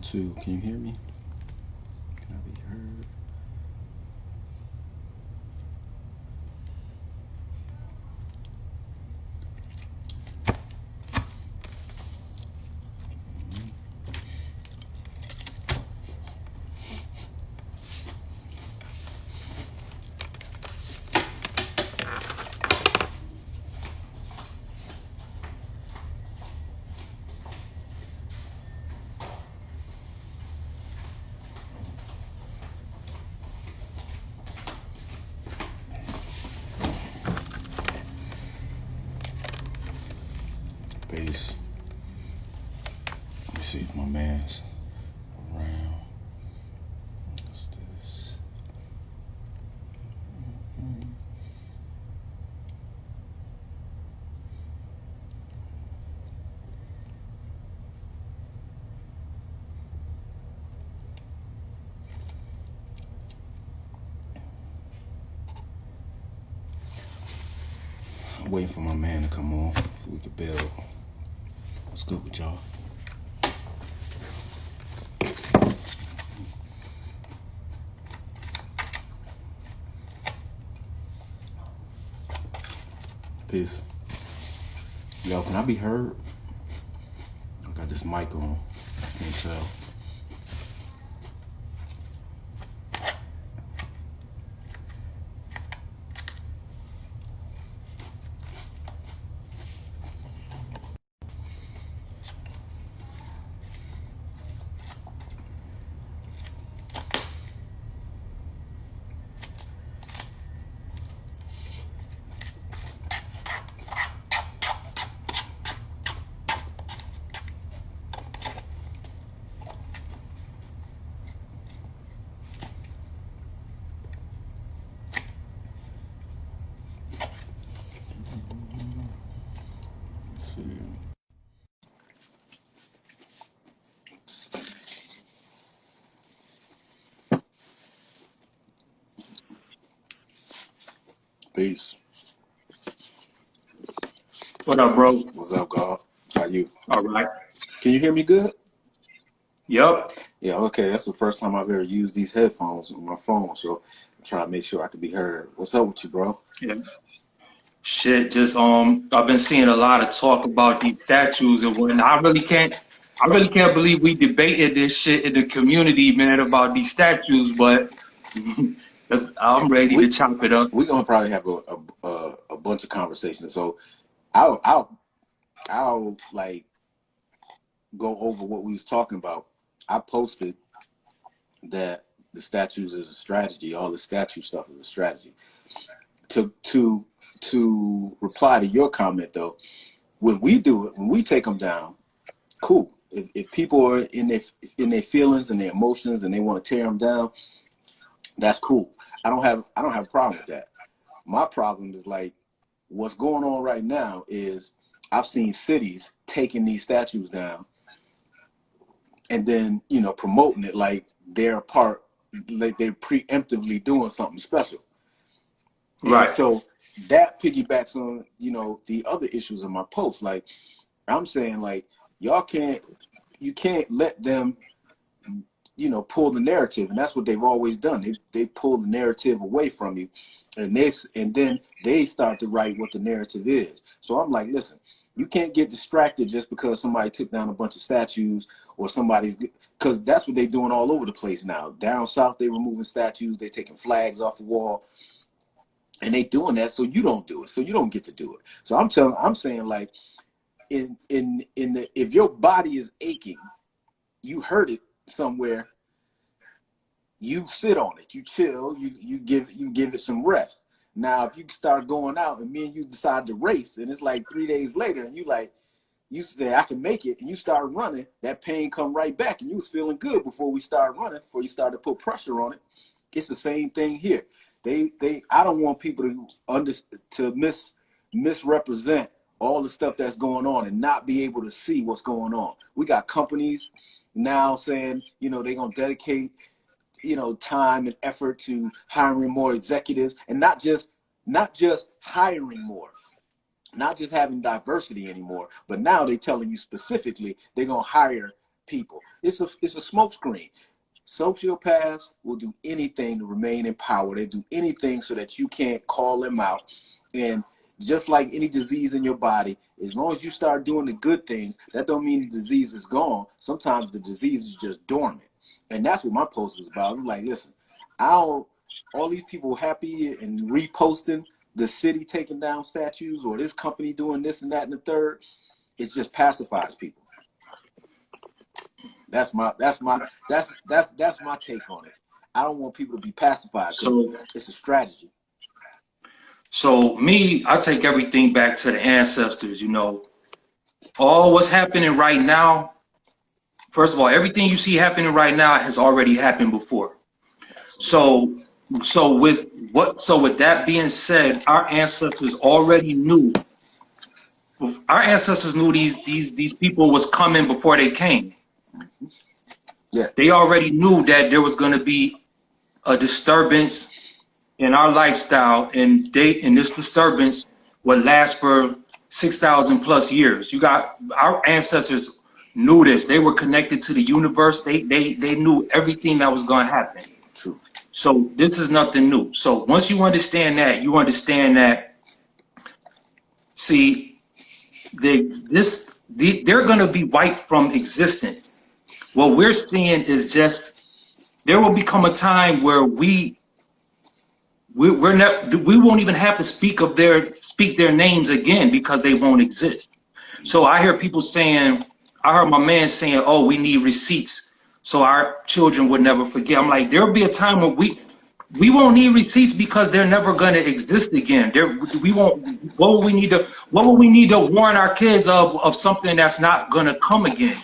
2. Can you hear me? Can I be heard? Peace. Let me see if my man's around. What's this? I'm waiting for my man to come on so we can build. What's good with y'all? Peace. Yo, can I be heard? I got this mic on. Can't tell. Let's see. Peace. What up, bro? What's up, God? How you? All right. Can you hear me good? Yep. Yeah, okay. That's the first time I've ever used these headphones on my phone, so I'm trying to make sure I can be heard. What's up with you, bro? Yeah. Shit. Just I've been seeing a lot of talk about these statues and whatnot. I really can't believe we debated this shit in the community, man, about these statues. But I'm ready to We chop it up. we're gonna probably have a bunch of conversations. So I'll like go over what we was talking about. I posted that the statues is a strategy. All the statue stuff is a strategy. To reply to your comment though, when we do it, when we take them down, cool. If people are in their feelings and their emotions and they want to tear them down, that's cool. I don't have a problem with that. My problem is like what's going on right now is I've seen cities taking these statues down and then promoting it like they're a part, like they're preemptively doing something special. And Right. so that piggybacks on the other issues in my post. Like I'm saying, like you can't let them pull the narrative, and that's what they've always done. They pull the narrative away from you, and then they start to write what the narrative is. So I'm like, listen, you can't get distracted just because somebody took down a bunch of statues or because that's what they're doing all over the place now. Down south, they removing statues, they taking flags off the wall, and they doing that so you don't do it, so you don't get to do it. So I'm saying like if your body is aching, you hurt it somewhere, you sit on it, you chill, you give it some rest. Now if you start going out and me and you decide to race and it's like 3 days later and you say I can make it and you start running, that pain come right back and you was feeling good before we started running, before you started to put pressure on it. It's the same thing here. I don't want people to misrepresent all the stuff that's going on and not be able to see what's going on. We got companies now saying, they're gonna dedicate, time and effort to hiring more executives, and not just hiring more, not just having diversity anymore, but now they're telling you specifically they're gonna hire people. It's a smokescreen. Sociopaths will do anything to remain in power. They do anything so that you can't call them out. And just like any disease in your body, as long as you start doing the good things, that don't mean the disease is gone. Sometimes the disease is just dormant. And that's what my post is about. I'm like, listen, all these people happy and reposting the city taking down statues or this company doing this and that and the third, it just pacifies people. That's my take on it. I don't want people to be pacified because So it's a strategy. So me, I take everything back to the ancestors, you know. All what's happening right now, first of all, everything you see happening right now has already happened before. So with that being said, our ancestors already knew. Our ancestors knew these people was coming before they came. Yeah. They already knew that there was going to be a disturbance in our lifestyle, and this disturbance would last for 6,000 plus years. You got our ancestors knew this. They were connected to the universe. They knew everything that was going to happen. True. So this is nothing new. So once you understand that, you understand that. See, they're going to be wiped from existence. What we're seeing is just there will become a time where we won't even have to speak their names again because they won't exist. So I hear people saying, I heard my man saying, "Oh, we need receipts so our children would never forget." I'm like, there'll be a time when we won't need receipts because they're never going to exist again. We won't. What will we need to warn our kids of something that's not going to come again?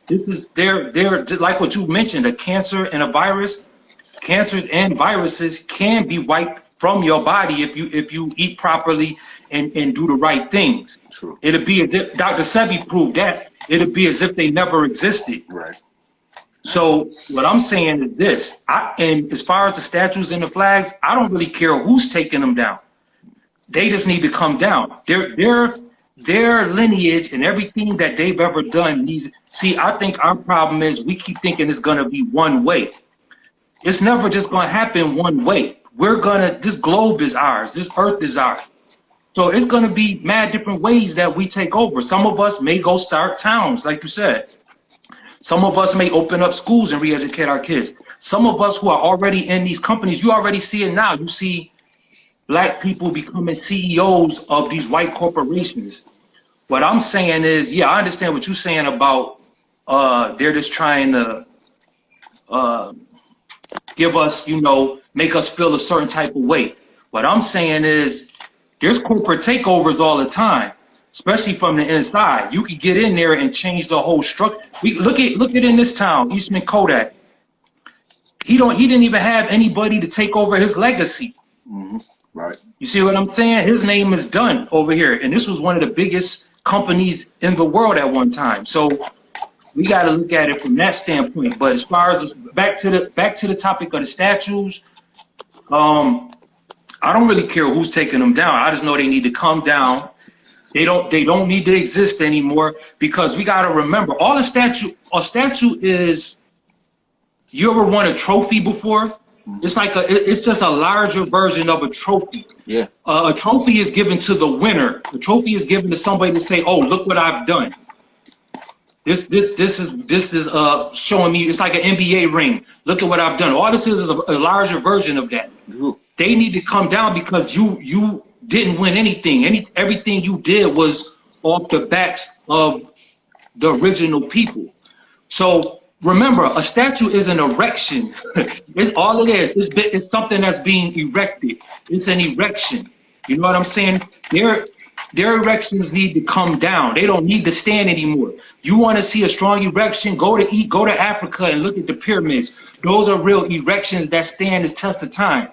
This is they're like what you mentioned, a cancer and a virus. Cancers and viruses can be wiped from your body if you eat properly and do the right things. True. It'll be as if Dr. Sebi proved that. It'll be as if they never existed. Right. So what I'm saying is this, and as far as the statues and the flags, I don't really care who's taking them down. They just need to come down. Their lineage and everything that they've ever done needs. See, I think our problem is we keep thinking it's gonna be one way. It's never just gonna happen one way. This globe is ours. This earth is ours. So it's gonna be mad different ways that we take over. Some of us may go start towns, like you said. Some of us may open up schools and re-educate our kids. Some of us who are already in these companies, you already see it now. You see black people becoming CEOs of these white corporations. What I'm saying is, yeah, I understand what you're saying about they're just trying to give us, make us feel a certain type of way. What I'm saying is there's corporate takeovers all the time, especially from the inside. You could get in there and change the whole structure. Look at in this town, Eastman Kodak. He didn't even have anybody to take over his legacy. Mm-hmm. Right. You see what I'm saying? His name is done over here. And this was one of the biggest companies in the world at one time. So we got to look at it from that standpoint. But as far as back to the topic of the statues, I don't really care who's taking them down. I just know they need to come down. They don't need to exist anymore, because we got to remember a statue is, you ever won a trophy before? It's like it's just a larger version of a trophy. Yeah. A trophy is given to the winner. A trophy is given to somebody to say, "Oh, look what I've done." This is showing me. It's like an NBA ring. Look at what I've done. All this is a larger version of that. Mm-hmm. They need to come down because you didn't win anything. Everything you did was off the backs of the original people. So remember, a statue is an erection. It's all it is. It's something that's being erected. It's an erection. You know what I'm saying? Their erections need to come down. They don't need to stand anymore. You want to see a strong erection? Go to Africa and look at the pyramids. Those are real erections that stand the test of time.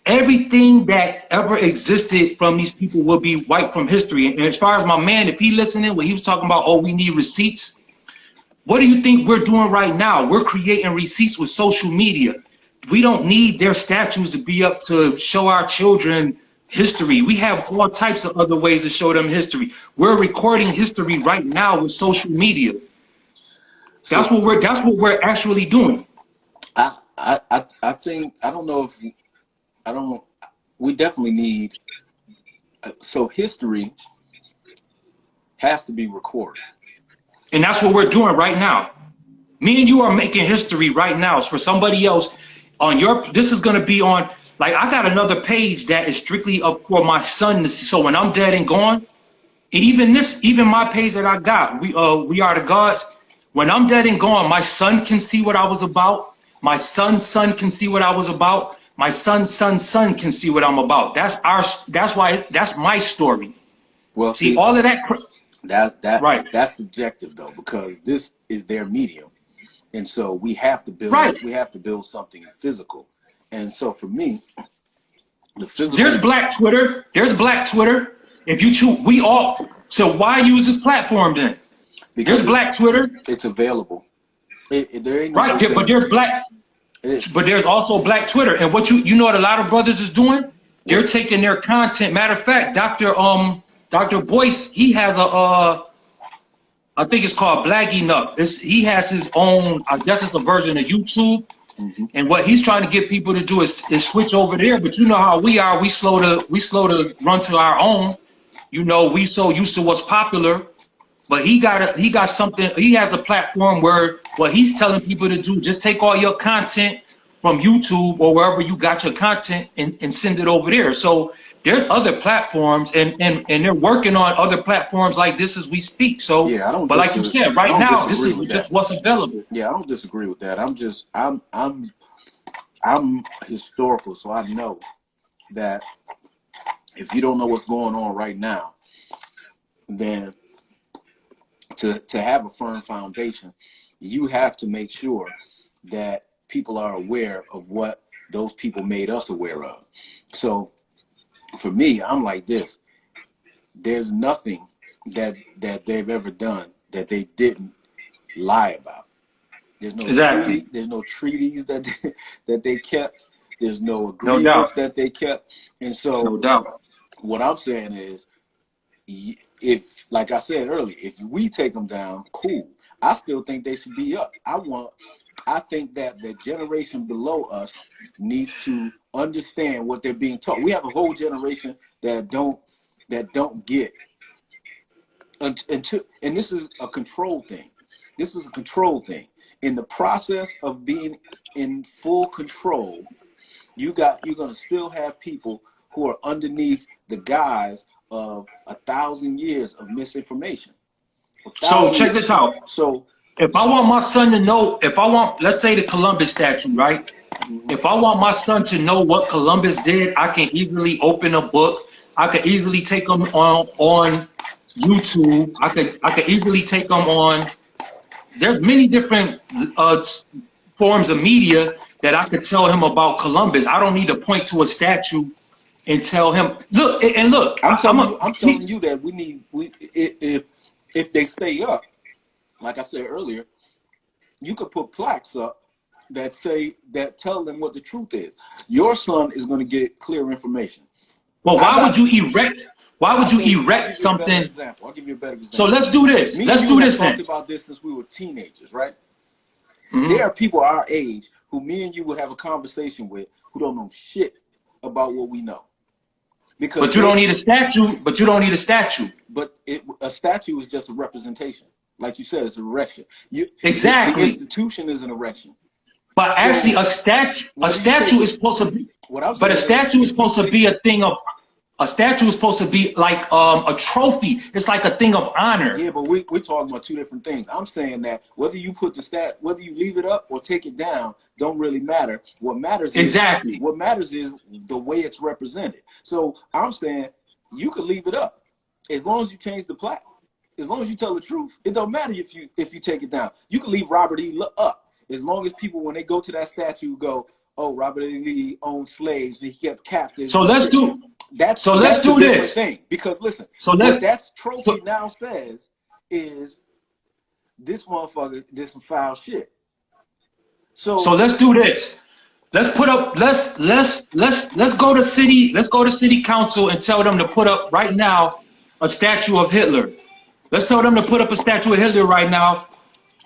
Everything that ever existed from these people will be wiped from history. And as far as my man, if he listening, when he was talking about, oh, we need receipts. What do you think we're doing right now? We're creating receipts with social media. We don't need their statues to be up to show our children history. We have all types of other ways to show them history. We're recording history right now with social media. That's what we're actually doing. I think I don't know if I don't. We definitely need. So history has to be recorded, And that's what we're doing right now. Me and you are making history right now. It's for somebody else on your, this is going to be on, like, I got another page that is strictly up for my son to see. So when I'm dead and gone, even my page that I got, we are the gods. When I'm dead and gone, my son can see what I was about. My son's son can see what I was about. My son's son's son can see what I'm about. That's my story. Well, See, all of that. Right. That's subjective though, because this is their medium, and so we have to build. Right. We have to build something physical, and so for me, the physical. There's Black Twitter. There's Black Twitter. If you choose, we all. So why use this platform then? Because There's Black Twitter. It's available. There ain't no Right, but there's Black. But there's also Black Twitter, and what you know what a lot of brothers is doing? They're taking their content. Matter of fact, Dr. Boyce, he has I think it's called Blackie Nup. He has his own. I guess it's a version of YouTube, and what he's trying to get people to do is switch over there. But you know how we are. We slow to run to our own. You know, we so used to what's popular. But he got something. He has a platform where what he's telling people to do, just take all your content from YouTube or wherever you got your content and send it over there. So there's other platforms, and they're working on other platforms like this as we speak. So yeah, I don't. But like you said, right now this is just what's available. Yeah, I don't disagree with that. I'm historical, so I know that if you don't know what's going on right now, then to have a firm foundation, you have to make sure that people are aware of what those people made us aware of. So for me, I'm like this. There's nothing that they've ever done that they didn't lie about. There's no treaty, there's no treaties that they kept. There's no agreements that they kept. And so no doubt. What I'm saying is, if, like I said earlier, if we take them down, cool. I still think they should be up. I think that the generation below us needs to understand what they're being taught. We have a whole generation that don't get until, and this is a control thing. This is a control thing. In the process of being in full control, you're gonna still have people who are underneath the guise of 1,000 years of misinformation. So check this out. So if I want my son to know, let's say the Columbus statue, right? If I want my son to know what Columbus did, I can easily open a book. I could easily take them on YouTube. I could easily take them on. There's many different forms of media that I could tell him about Columbus. I don't need to point to a statue and tell him, look. I'm telling you that if they stay up, like I said earlier, you could put plaques up that tell them what the truth is. Your son is going to get clear information. Well, why would you erect something? I'll give you a better example. So let's do this. Me let's and do you this have then. talked about this since we were teenagers, right? Mm-hmm. There are people our age who me and you would have a conversation with who don't know shit about what we know. But you don't need a statue. But you don't need a statue. But a statue is just a representation. Like you said, it's an erection. Exactly. The institution is an erection. But So, actually, a statue is supposed to be. But a statue is supposed to be a thing of. A statue is supposed to be like a trophy. It's like a thing of honor. Yeah, but we're talking about two different things. I'm saying that whether you put whether you leave it up or take it down, don't really matter. What matters is the way it's represented. So I'm saying you could leave it up as long as you change the plaque. As long as you tell the truth, it don't matter if you take it down. You can leave Robert E. up as long as people, when they go to that statue, go, "Oh, Robert E. Lee owned slaves and he kept captives." So let's do. That's let's do a different this thing, because listen, what that trophy now says is this motherfucker did some foul shit. So let's do this. Let's put up. Let's go to city council and tell them to put up right now a statue of Hitler. Let's tell them to put up a statue of Hitler right now.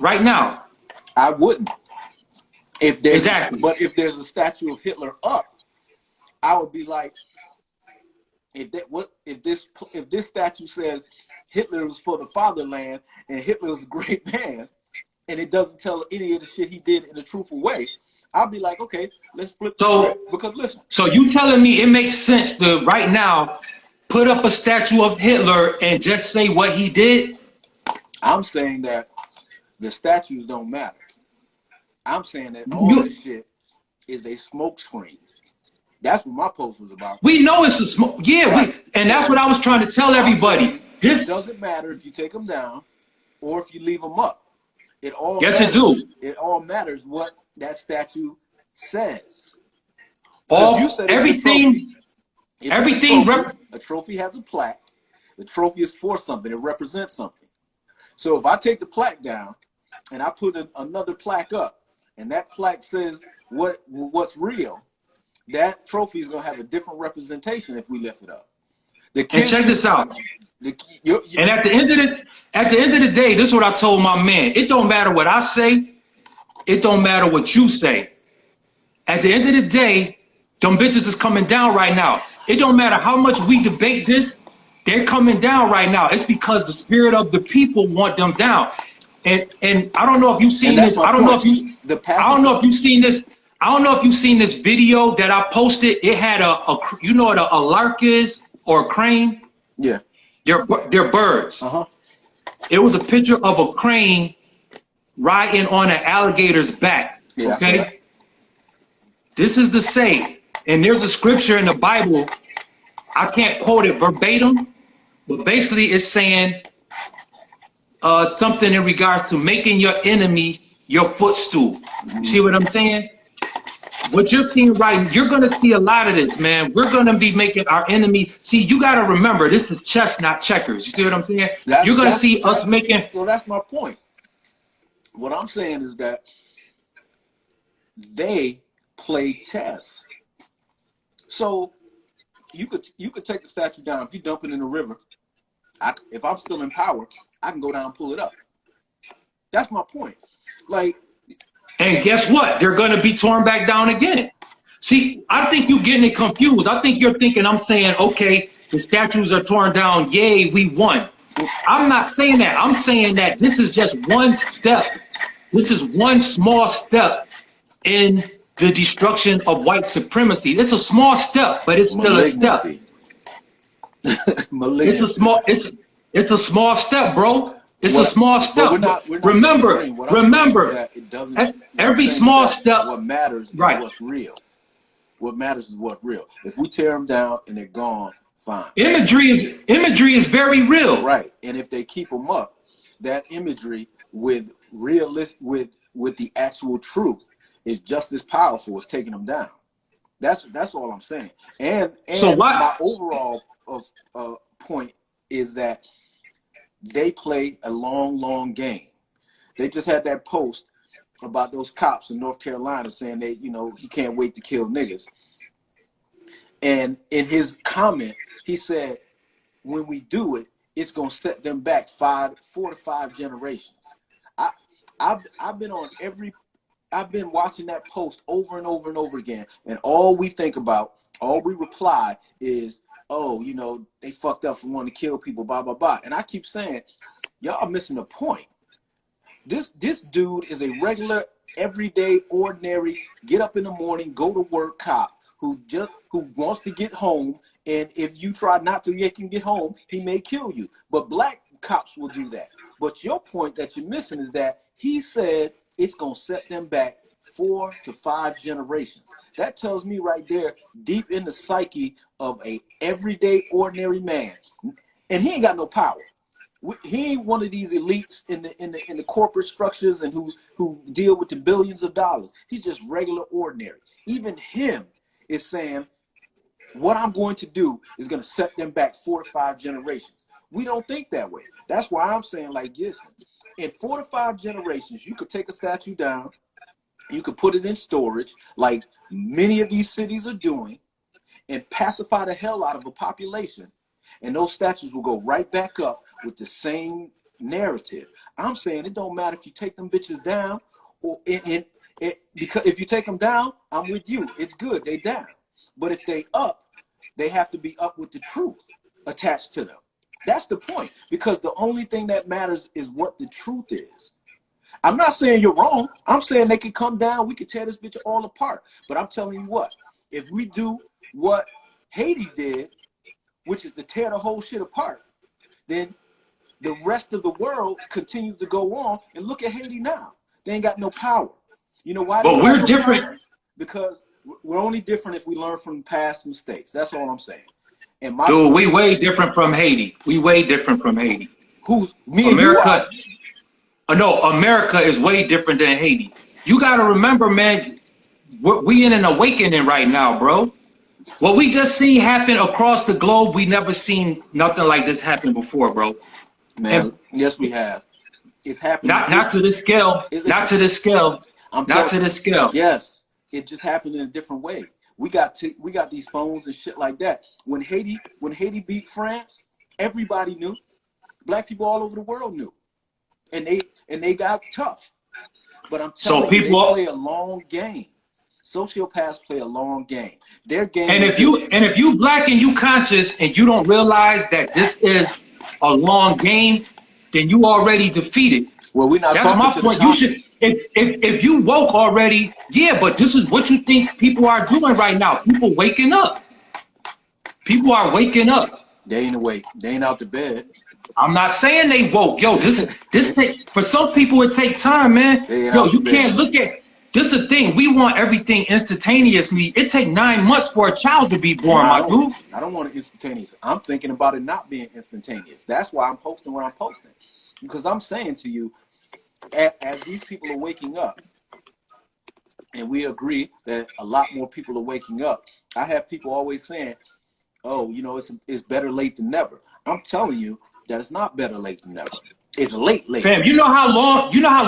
Right now. I wouldn't. If there's Exactly. But if there's a statue of Hitler up, I would be like, if this statue says Hitler was for the fatherland and Hitler was a great man, and it doesn't tell any of the shit he did in a truthful way, I'll be like, okay, let's flip the script. Because listen. So you telling me it makes sense to right now put up a statue of Hitler and just say what he did? I'm saying that the statues don't matter. I'm saying that all this shit is a smoke screen. That's what my post was about. We know it's a smoke. Yeah, right. And that's what I was trying to tell everybody. It doesn't matter if you take them down or if you leave them up. It all yes, matters. It do. It all matters what that statue says. All you said everything. A trophy has a plaque. The trophy is for something. It represents something. So if I take the plaque down and I put another plaque up, and that plaque says what's real, that trophy is gonna have a different representation if we lift it up. And check this out. And at the end of the day, this is what I told my man. It don't matter what I say. It don't matter what you say. At the end of the day, them bitches is coming down right now. It don't matter how much we debate this. They're coming down right now. It's because the spirit of the people want them down. And I don't know if you've seen this. I don't know if you've seen this. I don't know if you've seen this video that I posted. It had you know what a lark is, or a crane? Yeah. They're birds. Uh-huh. It was a picture of a crane riding on an alligator's back. Yeah, okay. This is the say, and there's a scripture in the Bible. I can't quote it verbatim, but basically it's saying something in regards to making your enemy your footstool. Mm-hmm. See what I'm saying? What you're seeing right, you're going to see a lot of this, man. We're going to be making our enemy. See, you got to remember, this is chess, not checkers. You see what I'm saying? You're going to see us making. Well, that's my point. What I'm saying is that they play chess. So you could take the statue down. If you dump it in the river, if I'm still in power, I can go down and pull it up. That's my point. Like. And guess what? They're going to be torn back down again. See, I think you're getting it confused. I think you're thinking I'm saying, okay, the statues are torn down. Yay, we won. I'm not saying that. I'm saying that this is just one step. This is one small step in the destruction of white supremacy. It's a small step, but it's still a step. It's a small step, bro. It's a small step. Remember, every small step. What matters is what's real. What matters is what's real. If we tear them down and they're gone, fine. Imagery is very real. Right. And if they keep them up, that imagery with the actual truth is just as powerful as taking them down. That's all I'm saying. And so my overall point is that they play a long game. They just had that post about those cops in North Carolina saying he can't wait to kill niggas. And in his comment, he said, when we do it, it's gonna set them back 4 to 5 generations. I've been watching that post over and over and over again, and all we reply is, oh, they fucked up for wanting to kill people, blah, blah, blah. And I keep saying, y'all missing the point. This dude is a regular, everyday, ordinary, get up in the morning, go to work cop who wants to get home. And if you try not to make him get home, he may kill you. But black cops will do that. But your point that you're missing is that he said it's going to set them back 4 to 5 generations. That tells me right there, deep in the psyche of a everyday, ordinary man, and he ain't got no power. He ain't one of these elites in the corporate structures and who deal with the billions of dollars. He's just regular, ordinary. Even him is saying, what I'm going to do is going to set them back 4 to 5 generations. We don't think that way. That's why I'm saying, like, listen, in 4 to 5 generations, you could take a statue down, you could put it in storage, like many of these cities are doing, and pacify the hell out of a population, and those statues will go right back up with the same narrative. I'm saying it don't matter if you take them bitches down Because if you take them down, I'm with you. It's good. They down. But if they up, they have to be up with the truth attached to them. That's the point. Because the only thing that matters is what the truth is. I'm not saying you're wrong. I'm saying they can come down. We can tear this bitch all apart. But I'm telling you what, if we do what Haiti did, which is to tear the whole shit apart, then the rest of the world continues to go on. And look at Haiti now. They ain't got no power. You know why? But we're different. Power? Because we're only different if we learn from past mistakes. That's all I'm saying. And dude, we way different from Haiti. We way different from Haiti. Who's me? America? No, America is way different than Haiti. You got to remember, man, we in an awakening right now, bro. What we just seen happen across the globe, we never seen nothing like this happen before, bro. Man, yes, we have. It's happening. Not to this scale. Not to this scale. Not to this scale. Yes, it just happened in a different way. We got these phones and shit like that. When Haiti beat France, everybody knew. Black people all over the world knew, and they got tough. But I'm telling you, they play a long game. Sociopaths play a long game. Their game. And if you black and you conscious and you don't realize that this is a long game, then you already defeated. Well, we're not. That's my point. You should, if you woke already, yeah. But this is what you think people are doing right now. People waking up. People are waking up. They ain't awake. They ain't out the bed. I'm not saying they woke. Yo, this for some people it takes time, man. Yo, you can't look at. This is the thing. We want everything instantaneously. It takes 9 months for a child to be born, my dude. I don't want it instantaneous. I'm thinking about it not being instantaneous. That's why I'm posting what I'm posting. Because I'm saying to you, as these people are waking up, and we agree that a lot more people are waking up, I have people always saying, oh, you know, it's better late than never. I'm telling you that it's not better late than never. It's late. Fam, you know how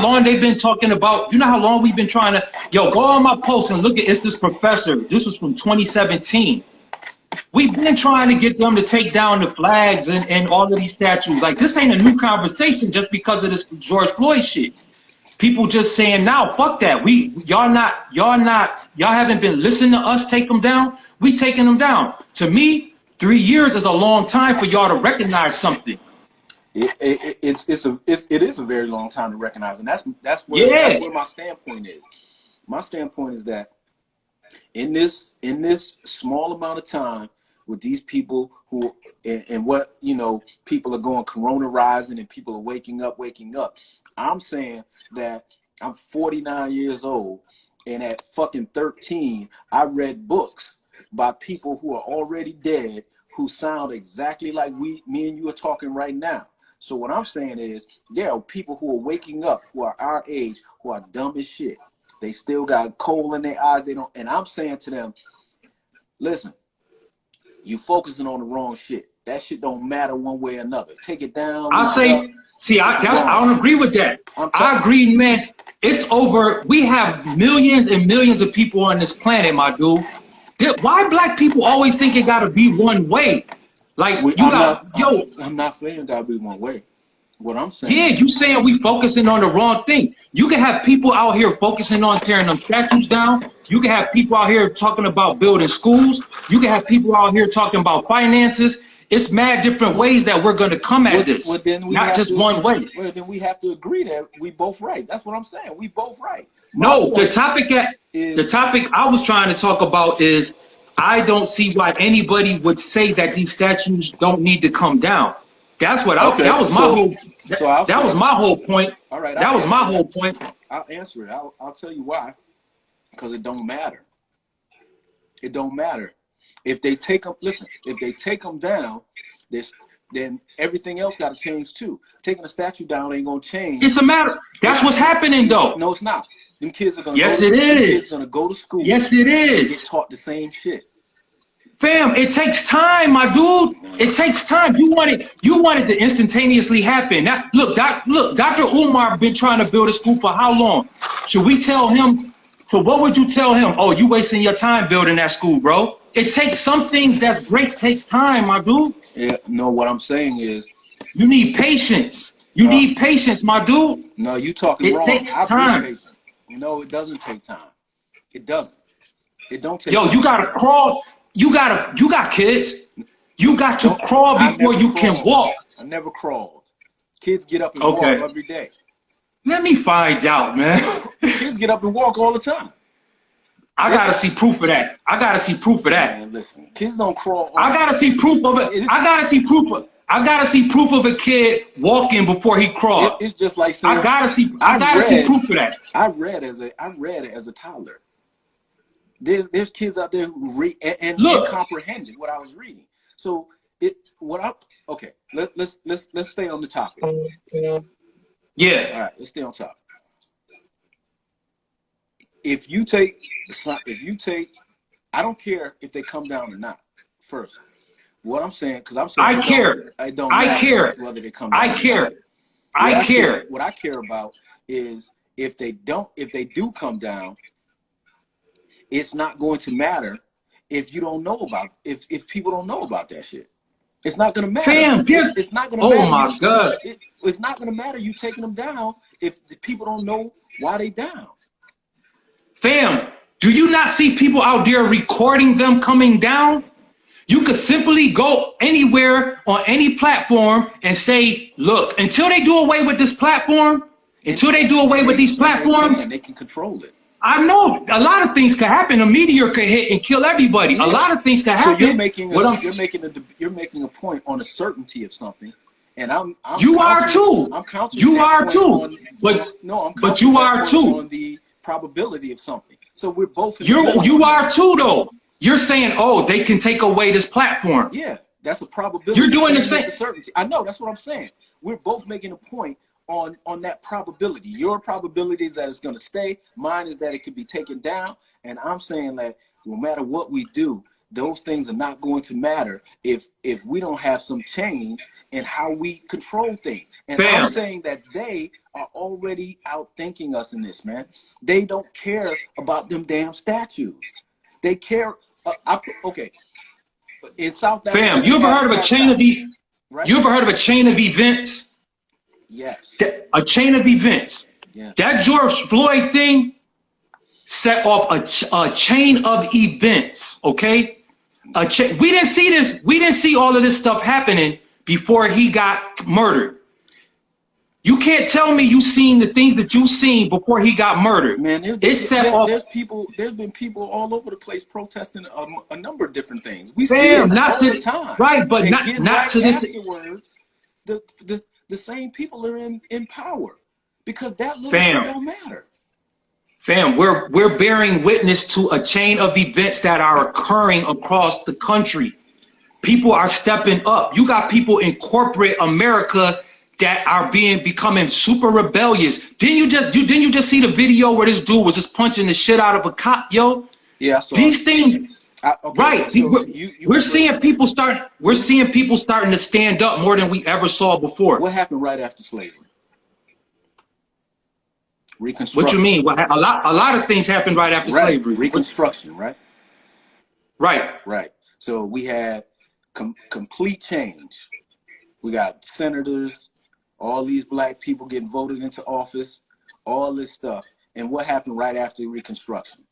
long they've been talking about, you know how long we've been trying to, yo, go on my post and look at, it's this professor. This was from 2017. We've been trying to get them to take down the flags and all of these statues. Like, this ain't a new conversation just because of this George Floyd shit. People just saying now, fuck that. Y'all haven't been listening to us take them down. We taking them down. To me, 3 years is a long time for y'all to recognize something. It is a very long time to recognize, and that's where my standpoint is. My standpoint is that in this small amount of time with these people who and what, you know, people are going corona rising and people are waking up. I'm saying that I'm 49 years old, and at fucking 13 I read books by people who are already dead who sound exactly like me and you are talking right now. So what I'm saying is, there are people who are waking up, who are our age, who are dumb as shit. They still got coal in their eyes. And I'm saying to them, listen, you focusing on the wrong shit. That shit don't matter one way or another. Take it down. I don't agree with that. I agree, man. It's over. We have millions and millions of people on this planet, my dude. Why black people always think it gotta be one way? Like, I'm not saying it gotta be one way. What I'm saying. Yeah, you saying we focusing on the wrong thing. You can have people out here focusing on tearing them statues down. You can have people out here talking about building schools. You can have people out here talking about finances. It's mad different ways that we're going to come at this. Well, then not just one way. Well, then we have to agree that we both right. That's what I'm saying. We both right. No, the topic I was trying to talk about is, I don't see why anybody would say that these statues don't need to come down. That's what that was my whole point. All right, that was my whole point. I'll answer it. I'll tell you why. Because it don't matter. It don't matter. If they take them, listen, if they take them down, then everything else got to change too. Taking a statue down ain't gonna change. It's a matter. That's what's happening though. No, it's not. Them kids are gonna. Yes, it is. Kids gonna go to school. Yes, it is. Get taught the same shit. Fam, it takes time, my dude. It takes time. You want it to instantaneously happen. Now, look, Dr. Umar been trying to build a school for how long? Should we tell him? So what would you tell him? Oh, you wasting your time building that school, bro. It takes some things that's great take time, my dude. Yeah, no, what I'm saying is, you need patience. You need patience, my dude. No, you talking wrong. It takes time. No, it doesn't take time. It doesn't. It don't take Yo, time. you gotta crawl. You got kids. You got to crawl before you can walk. I never crawled. Kids get up and Okay. walk every day. Let me find out, man. Kids get up and walk all the time. I gotta see proof of that. I gotta see proof of that. Man, listen, kids don't crawl. I gotta see proof of it. I gotta see proof of a kid walking before he crawled. It's just like saying, I gotta see proof of that. I read it as a toddler. There's kids out there who read and comprehended what I was reading. So okay. Let's stay on the topic. Yeah. All right, let's stay on topic. If you take, I don't care if they come down or not. First, what I'm saying, because I'm saying I care. I don't I matter care. whether they come down. I care. I care. What I care about is if they do come down, it's not going to matter if you don't know about if people don't know about that shit. It's not gonna matter. Fam, it's not gonna matter. Oh my God. It's not gonna matter you taking them down if the people don't know why they down. Fam, do you not see people out there recording them coming down? You could simply go anywhere on any platform and say, look, until they do away with this platform, until they do away with these platforms, they can control it. I know a lot of things could happen. A meteor could hit and kill everybody. Yeah. A lot of things could happen. So you're making a point on a certainty of something, and I'm you are too. I'm counting. You are too. But you are too on the probability of something. So we're both. You are too though. You're saying, oh, they can take away this platform. Yeah, that's a probability. You're doing the same. Certainty. I know. That's what I'm saying. We're both making a point on that probability. Your probability is that it's going to stay. Mine is that it could be taken down. And I'm saying that no matter what we do, those things are not going to matter if we don't have some change in how we control things. And I'm saying that they are already outthinking us in this, man. They don't care about them damn statues. They care. Okay. In South Africa, fam, you ever heard of a chain of right? You ever heard of a chain of events? Yes. A chain of events. Yeah. That George Floyd thing set off a chain of events, okay? We didn't see this. We didn't see all of this stuff happening before he got murdered. You can't tell me you seen the things that you seen before he got murdered. Man, there's been people all over the place protesting a number of different things. We see it all the time. Right, but not to this. Afterwards, the same people are in power because that little shit don't matter. Fam, we're bearing witness to a chain of events that are occurring across the country. People are stepping up. You got people in corporate America that are becoming super rebellious. Didn't you just see the video where this dude was just punching the shit out of a cop, yo? Yeah, I saw these things. Okay, right. So we're seeing people starting to stand up more than we ever saw before. What happened right after slavery? Reconstruction. What you mean? A lot of things happened right after slavery. Reconstruction, right? Right. Right. So we had complete change. We got senators, all these black people getting voted into office, all this stuff. And what happened right after Reconstruction?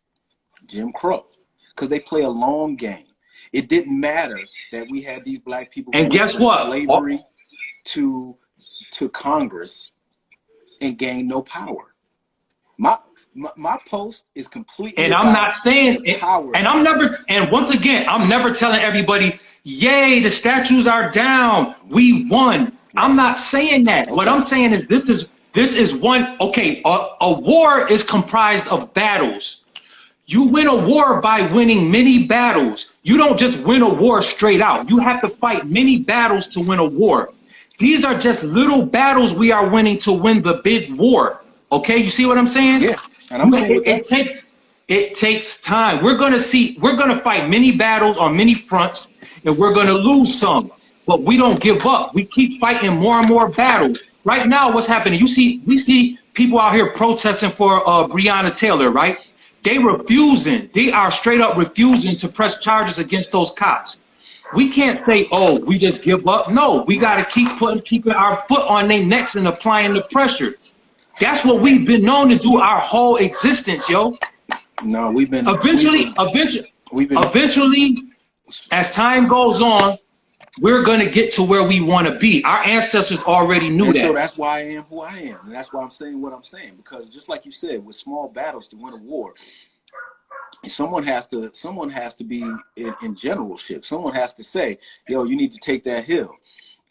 Jim Crow. Because they play a long game. It didn't matter that we had these black people and guess what? Slavery to Congress and gain no power. My post is completely. And I'm not saying it, and once again, I'm never telling everybody, yay, the statues are down, we won. I'm not saying that. Okay. What I'm saying is this is one. Okay, a war is comprised of battles. You win a war by winning many battles. You don't just win a war straight out. You have to fight many battles to win a war. These are just little battles we are winning to win the big war. Okay, you see what I'm saying? Yeah, and I'm cool with that. It takes time. We're gonna fight many battles on many fronts, and we're gonna lose some. But we don't give up. We keep fighting more and more battles. Right now, what's happening? We see people out here protesting for Breonna Taylor, right? They are straight up refusing to press charges against those cops. We can't say, oh, we just give up. No, we got to keeping our foot on their necks and applying the pressure. That's what we've been known to do our whole existence, yo. No, we've been Eventually, as time goes on, we're gonna get to where we want to be. Our ancestors already knew and that. so that's why I am who I am, and that's why I'm saying what I'm saying. Because just like you said, with small battles to win a war, someone has to be in generalship. Someone has to say, yo, you need to take that hill.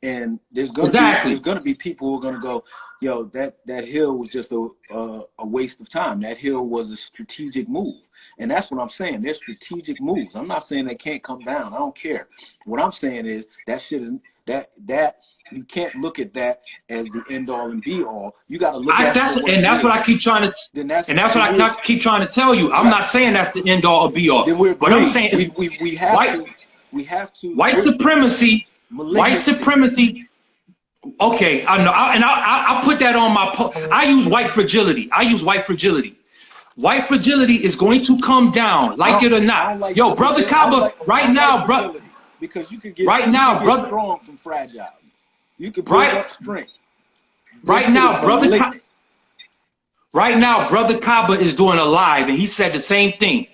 And there's gonna be people who are gonna go, yo, that hill was just a waste of time. That hill was a strategic move, and that's what I'm saying. There's strategic moves. I'm not saying they can't come down. I don't care. What I'm saying is that shit is that you can't look at that as the end all and be all. You got to look at that's what I keep trying to. That's what I keep trying to tell you. I'm not saying that's the end all or be all. But I'm saying we have to white supremacy. White supremacy. Okay, I know, I put that on my. I use white fragility. White fragility is going to come down, like it or not. Like yo, brother Kaba, right now, bro. Because you can get brother, strong from fragility. You can build up strength. Right now, brother Kaba is doing a live, and he said the same thing.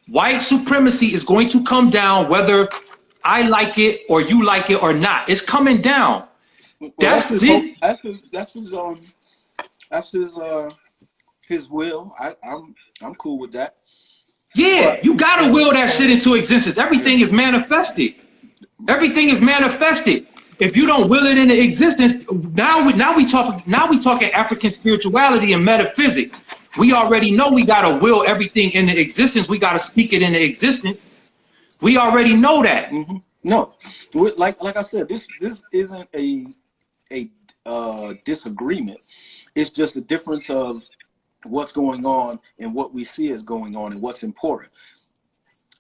White supremacy is going to come down, whether I like it or you like it or not. It's coming down. Well, that's his will. I'm cool with that. Yeah, you gotta will that shit into existence. Everything is manifested. Everything is manifested. If you don't will it into existence, now we talking African spirituality and metaphysics. We already know we gotta will everything into existence. We gotta speak it into existence. We already know that. Mm-hmm. No, like I said, this isn't a disagreement. It's just a difference of what's going on and what we see is going on and what's important.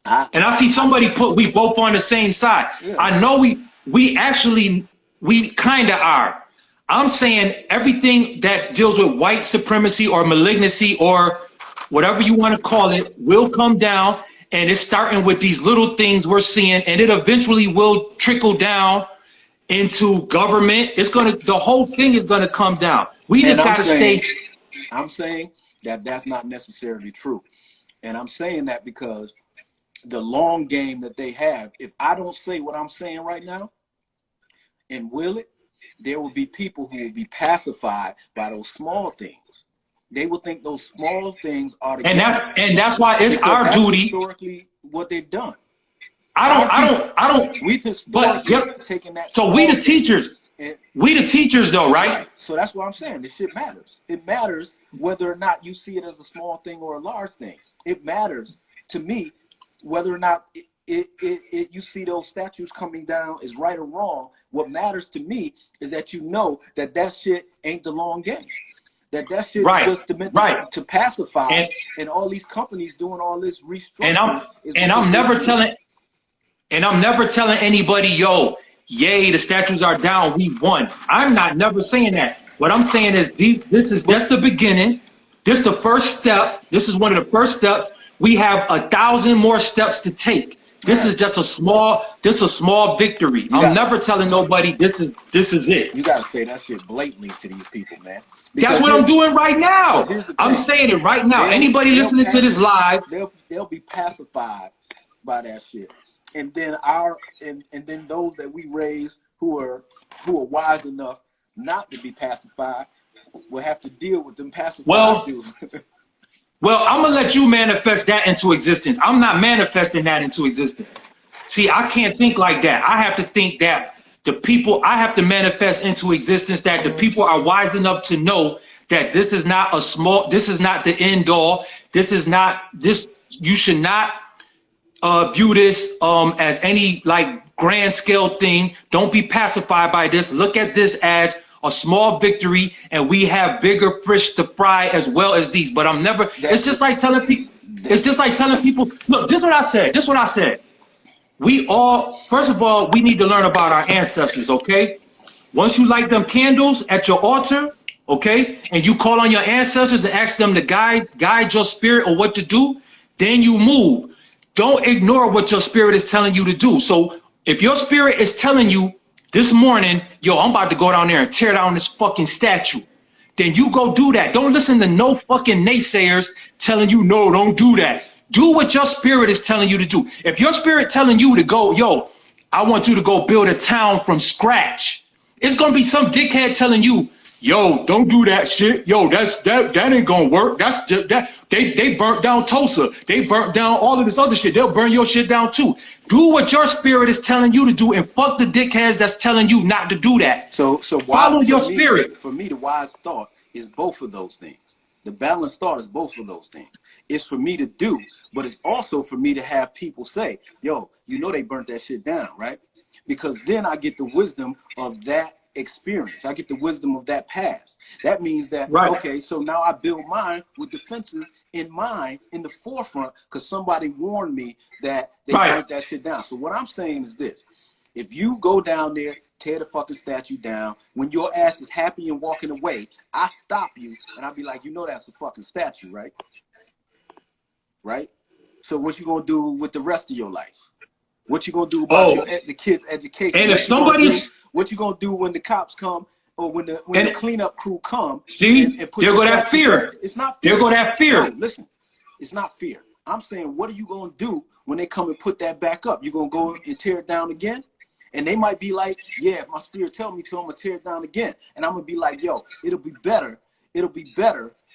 I see somebody put we both on the same side. Yeah. I know we kind of are. I'm saying everything that deals with white supremacy or malignancy or whatever you want to call it will come down. And it's starting with these little things we're seeing, and it eventually will trickle down into government. The whole thing is gonna come down. We just gotta stay. I'm saying that that's not necessarily true. And I'm saying that because the long game that they have, if I don't say what I'm saying right now and will it, there will be people who will be pacified by those small things. They will think those small things are the and that's why it's our duty. Historically, what they've done. I don't. We've historically taken that. So we the teachers. We the teachers, though, right? So that's what I'm saying. This shit matters. It matters whether or not you see it as a small thing or a large thing. It matters to me whether or not you see those statues coming down is right or wrong. What matters to me is that you know that shit ain't the long game. That shit is just meant to pacify, and all these companies doing all this restructuring. And I'm never telling anybody, yo, yay, the statues are down, we won. I'm not never saying that. What I'm saying is this is just the beginning. This is the first step. This is one of the first steps. We have 1,000 more steps to take. This is just a small victory. I'm never telling nobody this is it. You gotta say that shit blatantly to these people, man. That's what I'm doing right now. I'm saying it right now. Anybody listening to this live, they'll be pacified by that shit. And then and then those that we raise who are wise enough not to be pacified will have to deal with them pacified dudes. Well, I'm gonna let you manifest that into existence. I'm not manifesting that into existence. See, I can't think like that. I have to think that I have to manifest into existence that the people are wise enough to know that this is not the end all. You should not view this as any like grand scale thing. Don't be pacified by this. Look at this as a small victory, and we have bigger fish to fry as well as these. But I'm never. It's just like telling people. Look, this is what I said. First of all, we need to learn about our ancestors, okay? Once you light them candles at your altar, okay, and you call on your ancestors to ask them to guide your spirit or what to do, then you move. Don't ignore what your spirit is telling you to do. So if your spirit is telling you this morning, yo, I'm about to go down there and tear down this fucking statue, then you go do that. Don't listen to no fucking naysayers telling you, no, don't do that. Do what your spirit is telling you to do. If your spirit telling you to go, yo, I want you to go build a town from scratch, it's gonna be some dickhead telling you, yo, don't do that shit. Yo, that ain't gonna work. That's just, that they burnt down Tulsa. They burnt down all of this other shit. They'll burn your shit down too. Do what your spirit is telling you to do, and fuck the dickheads that's telling you not to do that. So Follow your spirit. For me, the wise thought is both of those things. The balanced thought is both of those things. It's for me to do, but it's also for me to have people say, yo, you know they burnt that shit down, right? Because then I get the wisdom of that experience. I get the wisdom of that past. That means that, right. Okay, so now I build mine with defenses in mind in the forefront because somebody warned me that they right. burnt that shit down. So what I'm saying is this. If you go down there, tear the fucking statue down, when your ass is happy and walking away, I stop you and I'll be like, you know that's a fucking statue, right? Right? So what you gonna do with the rest of your life? What you gonna do about the kids' education? And if somebody's... What you gonna do when the cops come or when the cleanup crew come? See, and put they're gonna have fear. Back? It's not fear. They're gonna have fear. No, listen, it's not fear. I'm saying, what are you gonna do when they come and put that back up? You gonna go and tear it down again? And they might be like, yeah, if my spirit tell me to, I'm gonna tear it down again. And I'm gonna be like, yo, it'll be better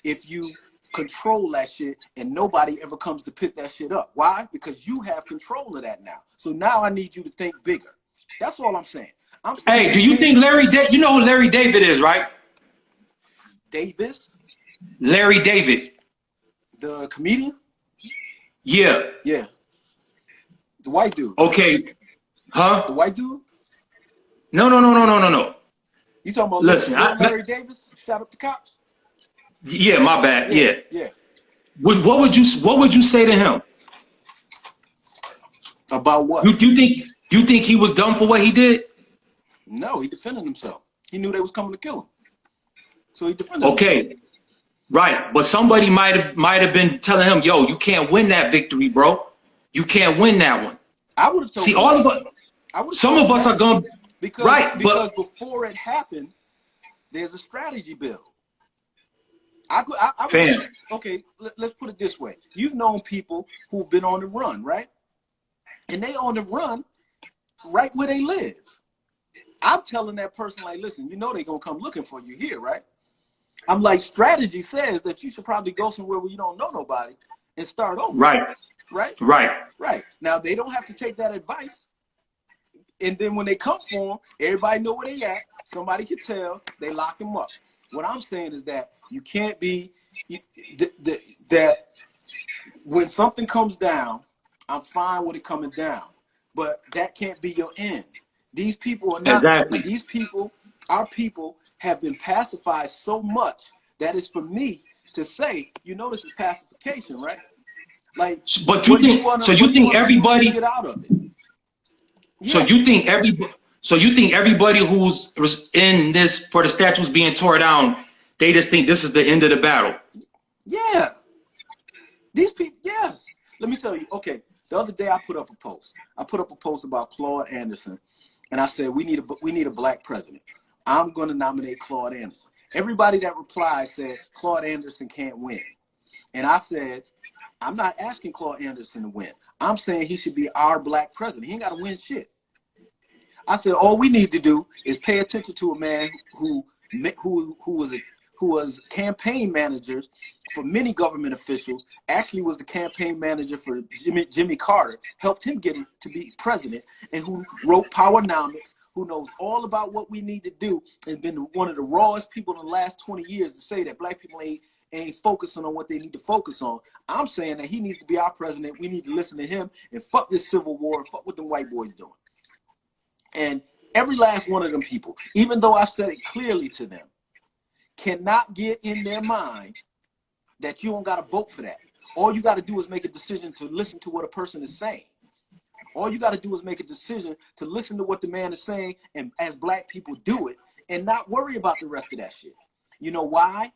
if you control that shit and nobody ever comes to pick that shit up. Why? Because you have control of that now. So now I need you to think bigger. That's all I'm saying. Hey, do you think Larry David, you know who Larry David is, right? Davis? Larry David. The comedian? Yeah. Yeah. The white dude. Okay. Huh? The white dude? No. You talking about Listen, Larry Davis? Shot up the cops? Yeah, my bad. Yeah. What would you say to him? About what? You think he was dumb for what he did? No, he defended himself. He knew they was coming to kill him. So he defended himself. Okay. Right. But somebody might have been telling him, yo, you can't win that victory, bro. You can't win that one. I would have told him. See, all of us, some of us are going to... Because before it happened, there's a strategy build. Okay, let's put it this way. You've known people who've been on the run, right? And they on the run right where they live. I'm telling that person, like, listen, you know they're going to come looking for you here, right? I'm like, strategy says that you should probably go somewhere where you don't know nobody and start over. Right. Now, they don't have to take that advice. And then when they come for them, everybody know where they at. Somebody can tell. They lock them up. What I'm saying is that you can't be, that when something comes down, I'm fine with it coming down. But that can't be your end. These people are not. Exactly. These people, our people, have been pacified so much that it's for me to say, you know, this is pacification, right? Like, but you think you think everybody get out of it? Yeah. So you think everybody who's in this for the statues being torn down, they just think this is the end of the battle? Yeah. These people, yes. Let me tell you. Okay, the other day I put up a post. I put up a post about Claude Anderson, and I said we need a black president. I'm going to nominate Claude Anderson. Everybody that replied said Claude Anderson can't win, and I said I'm not asking Claude Anderson to win. I'm saying he should be our black president. He ain't got to win shit. I said all we need to do is pay attention to a man who was campaign managers for many government officials, actually was the campaign manager for Jimmy Carter, helped him get to be president, and who wrote Powernomics, who knows all about what we need to do, and been one of the rawest people in the last 20 years to say that black people ain't focusing on what they need to focus on. I'm saying that he needs to be our president. We need to listen to him and fuck this civil war and fuck what the white boys doing. And every last one of them people, even though I said it clearly to them, cannot get in their mind that you don't got to vote for that. All you got to do is make a decision to listen to what a person is saying. All you got to do is make a decision to listen to what the man is saying, and as black people do it, and not worry about the rest of that shit. You know why?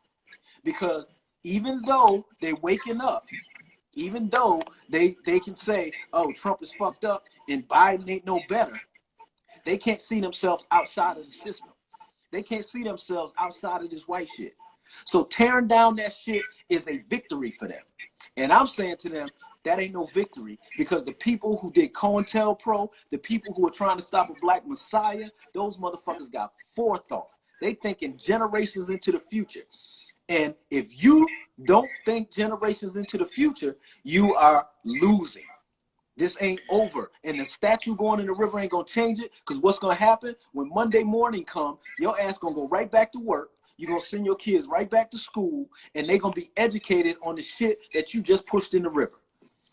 Because even though they waking up, even though they can say, oh, Trump is fucked up and Biden ain't no better, they can't see themselves outside of the system. They can't see themselves outside of this white shit. So tearing down that shit is a victory for them. And I'm saying to them, that ain't no victory, because the people who did COINTELPRO, the people who are trying to stop a black messiah, those motherfuckers got forethought. They thinking generations into the future. And if you don't think generations into the future, you are losing. This ain't over. And the statue going in the river ain't gonna change it, because what's gonna happen when Monday morning come, your ass gonna go right back to work. You're gonna send your kids right back to school, and they're gonna be educated on the shit that you just pushed in the river.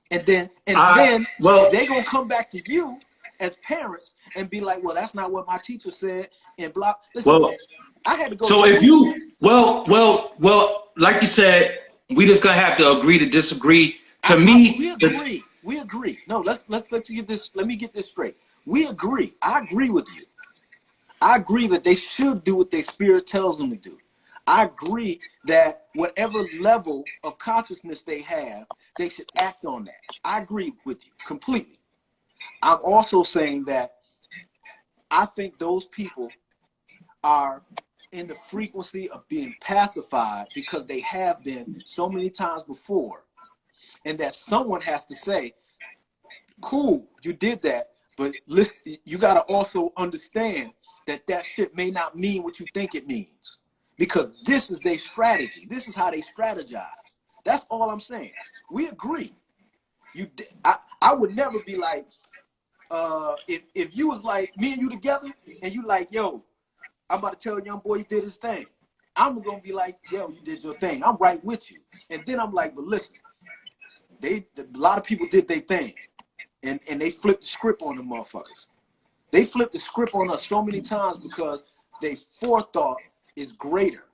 And then they're gonna come back to you as parents and be like, well, that's not what my teacher said, and blah. Listen, I had to go. So if you, like you said, we just gonna have to agree to disagree. We agree. No, let me get this straight. We agree. I agree with you. I agree that they should do what their spirit tells them to do. I agree that whatever level of consciousness they have, they should act on that. I agree with you completely. I'm also saying that I think those people are in the frequency of being pacified because they have been so many times before, and that someone has to say, cool, you did that, but listen, you got to also understand that that shit may not mean what you think it means, because this is their strategy. This is how they strategize. That's all I'm saying. We agree. I would never be like, if you was like me and you together and you like, yo, I'm about to tell young boy he did his thing. I'm gonna be like, yo, you did your thing. I'm right with you. And then I'm like, but listen, a lot of people did their thing, and they flipped the script on the motherfuckers. They flipped the script on us so many times because their forethought is greater.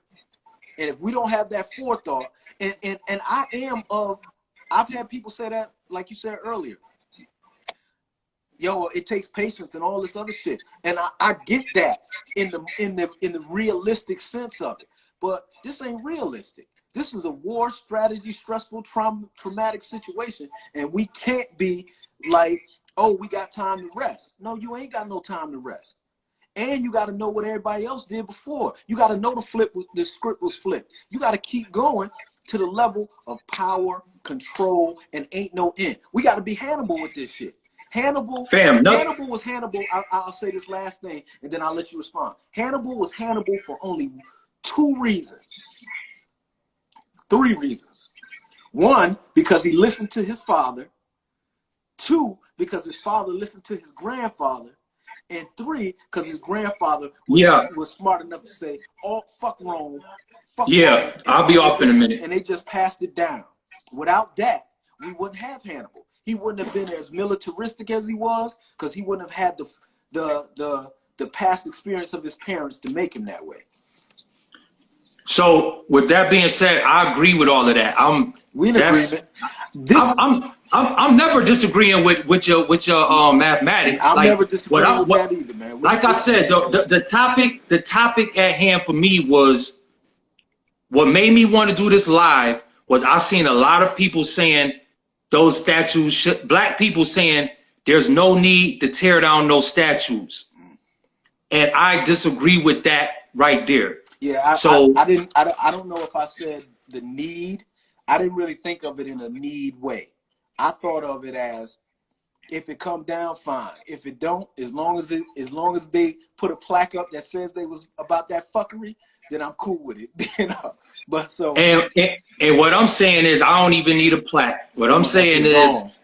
And if we don't have that forethought, and I've had people say that, like you said earlier, yo, it takes patience and all this other shit. And I get that in the realistic sense of it. But this ain't realistic. This is a war strategy, stressful, traumatic situation. And we can't be like, oh, we got time to rest. No, you ain't got no time to rest. And you got to know what everybody else did before. You got to know the script was flipped. You got to keep going to the level of power, control, and ain't no end. We got to be Hannibal with this shit. Hannibal was Hannibal. I'll say this last thing, and then I'll let you respond. Hannibal was Hannibal for only 2 reasons. 3 reasons. 1, because he listened to his father. 2, because his father listened to his grandfather. And 3, because his grandfather was smart enough to say, oh, fuck Rome. Fuck Rome. I'll be off in a minute. And they just passed it down. Without that, we wouldn't have Hannibal. He wouldn't have been as militaristic as he was, because he wouldn't have had the past experience of his parents to make him that way. So with that being said, I agree with all of that. We in agreement. I'm never disagreeing with your mathematics. I'm never disagreeing with that either, man. Like I said, the topic at hand for me was, what made me want to do this live was I seen a lot of people saying those statues, black people saying there's no need to tear down those statues, and I disagree with that right there. Yeah, I don't know if I said the need. I didn't really think of it in a need way. I thought of it as, if it come down, fine. If it don't, as long as they put a plaque up that says they was about that fuckery, then I'm cool with it. You know? But so and what I'm saying is, I don't even need a plaque. What I'm saying is,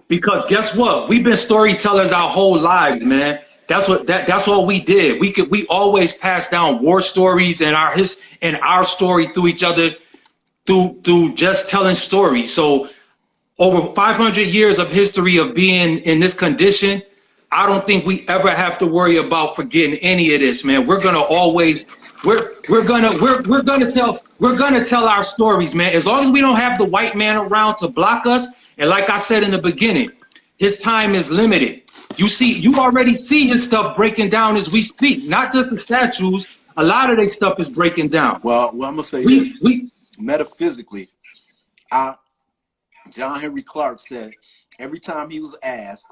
because guess what? We've been storytellers our whole lives, man. That's what we did. We always pass down war stories and our story through each other, through just telling stories. So over 500 years of history of being in this condition, I don't think we ever have to worry about forgetting any of this, man. We're gonna always we're gonna tell our stories, man. As long as we don't have the white man around to block us, and like I said in the beginning, his time is limited. You already see his stuff breaking down as we speak. Not just the statues. A lot of their stuff is breaking down. Well, I'm gonna say this. Metaphysically, John Henry Clark said, every time he was asked,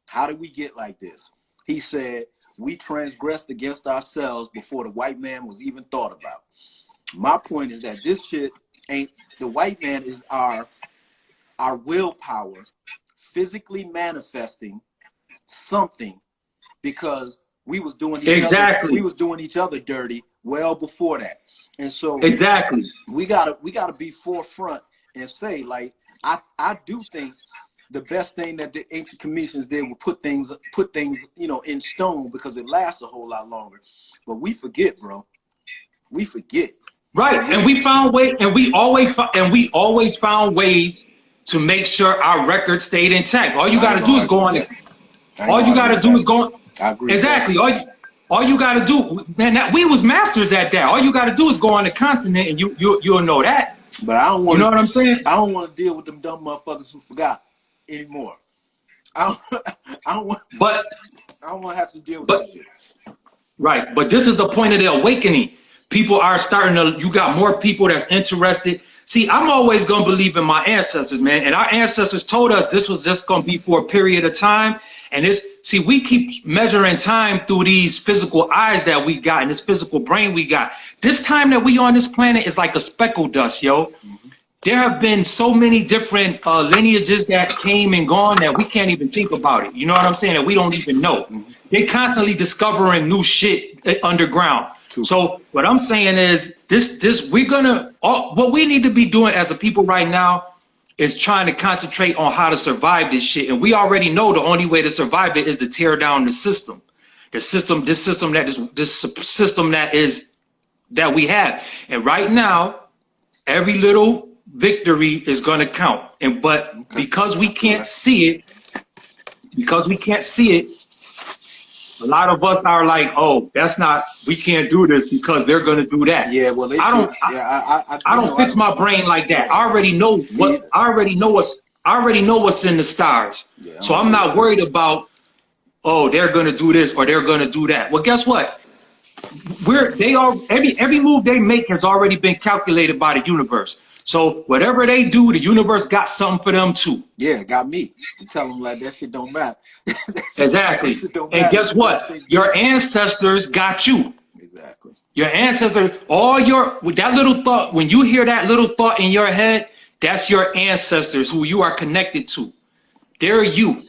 how did we get like this? He said, we transgressed against ourselves before the white man was even thought about. My point is that this shit ain't, the white man is our willpower physically manifesting something, because we was doing each other dirty well before that. And so exactly, we gotta be forefront and say, like, I do think the best thing that the ancient Commissions did was put things, you know, in stone, because it lasts a whole lot longer. But we forget, bro. We forget. Right, and we found ways, and we always found ways to make sure our record stayed intact. All you got to do is go on. All you got to do is go. I agree. Exactly. All you got to do, man. We was masters at that. All you got to do is go on the continent, and you'll know that. But I don't want. You know what I'm saying? I don't want to deal with them dumb motherfuckers who forgot anymore. I don't want. But I don't want to have to deal with that shit. Right, but this is the point of the awakening. People are starting to, you got more people that's interested. See, I'm always going to believe in my ancestors, man. And our ancestors told us this was just going to be for a period of time. And see, we keep measuring time through these physical eyes that we got and this physical brain we got. This time that we on this planet is like a speckle dust, yo. Mm-hmm. There have been so many different lineages that came and gone that we can't even think about it. You know what I'm saying? That we don't even know. Mm-hmm. They're constantly discovering new shit underground. So what I'm saying is what we need to be doing as a people right now is trying to concentrate on how to survive this shit. And we already know the only way to survive it is to tear down the system. This system that we have. And right now, every little victory is going to count. But because we can't see it, a lot of us are like, oh, we can't do this because they're going to do that. Yeah, well, I don't fix my brain like that. I already know what's in the stars. Yeah, so I'm not worried about, oh, they're going to do this or they're going to do that. Well, guess what? Every move they make has already been calculated by the universe. So whatever they do, the universe got something for them too. Yeah, it got me to tell them like that shit don't matter. Exactly. And guess what? Your ancestors got you. Exactly. Your ancestors, with that little thought, when you hear that little thought in your head, that's your ancestors who you are connected to. They're you.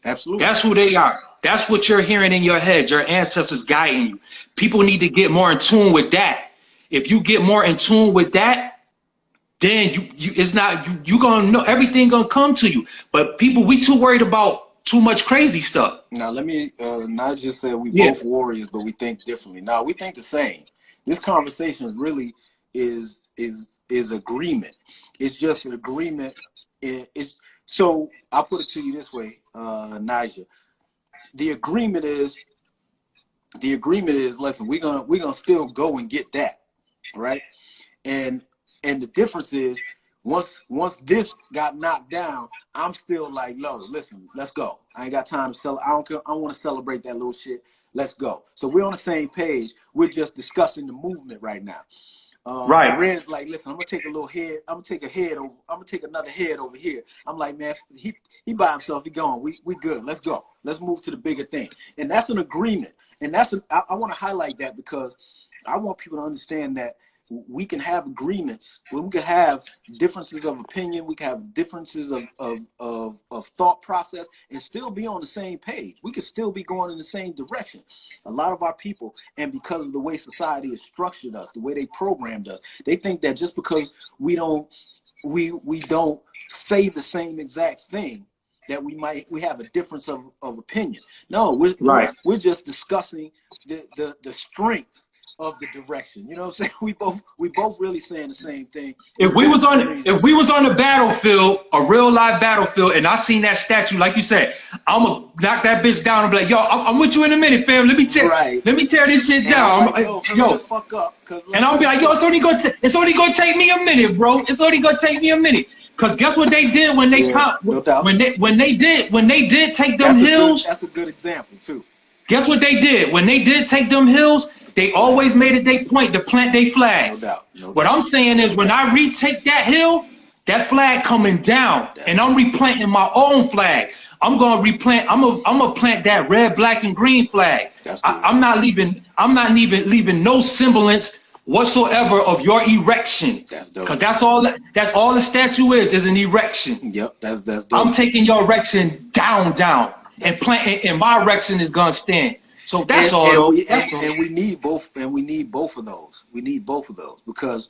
Absolutely. That's who they are. That's what you're hearing in your head. Your ancestors guiding you. People need to get more in tune with that. If you get more in tune with that, then you gonna know everything gonna come to you. But people, we too worried about too much crazy stuff. Now let me not just say we both warriors, but we think differently. Now we think the same. This conversation really is agreement. It's just an agreement. So I'll put it to you this way, Naija. The agreement is, listen, we're gonna still go and get that, right? And the difference is, once this got knocked down, I'm still like, no, listen, let's go. I ain't got time to celebrate. I don't care. I want to celebrate that little shit. Let's go. So we're on the same page. We're just discussing the movement right now. Right. Red's like, listen, I'm gonna take a little head. I'm gonna take another head over here. I'm like, man, he by himself. He gone. We good. Let's go. Let's move to the bigger thing. And that's an agreement. And I want to highlight that, because I want people to understand that we can have agreements, we can have differences of opinion, we can have differences of thought process, and still be on the same page. We could still be going in the same direction. A lot of our people, and because of the way society has structured us, the way they programmed us, they think that just because we don't say the same exact thing, that we have a difference of opinion. No, we're just discussing the strength of the direction. You know what I'm saying? We both really saying the same thing. If we was on the battlefield, a real live battlefield, and I seen that statue, like you said, I'm gonna knock that bitch down and be like, yo, I'm with you in a minute, fam. Let me tear this shit down. Like, yo, fuck up. And I'll be like, yo, it's only gonna take me a minute, bro. It's only gonna take me a minute. Cause guess what they did when they when they did take them hills. That's a good example too. Guess what they did when they did take them hills? They always made it their point to plant their flag. No doubt. What I'm saying is, when I retake that hill, that flag coming down, and I'm replanting my own flag. I'm gonna replant. I'm gonna plant that red, black, and green flag. I'm not leaving no semblance whatsoever of your erection. That's dope. Because that's all the statue is an erection. Yep, that's dope. I'm taking your erection down, and my erection is gonna stand. So that's all. And we need both, of those. We need both of those, because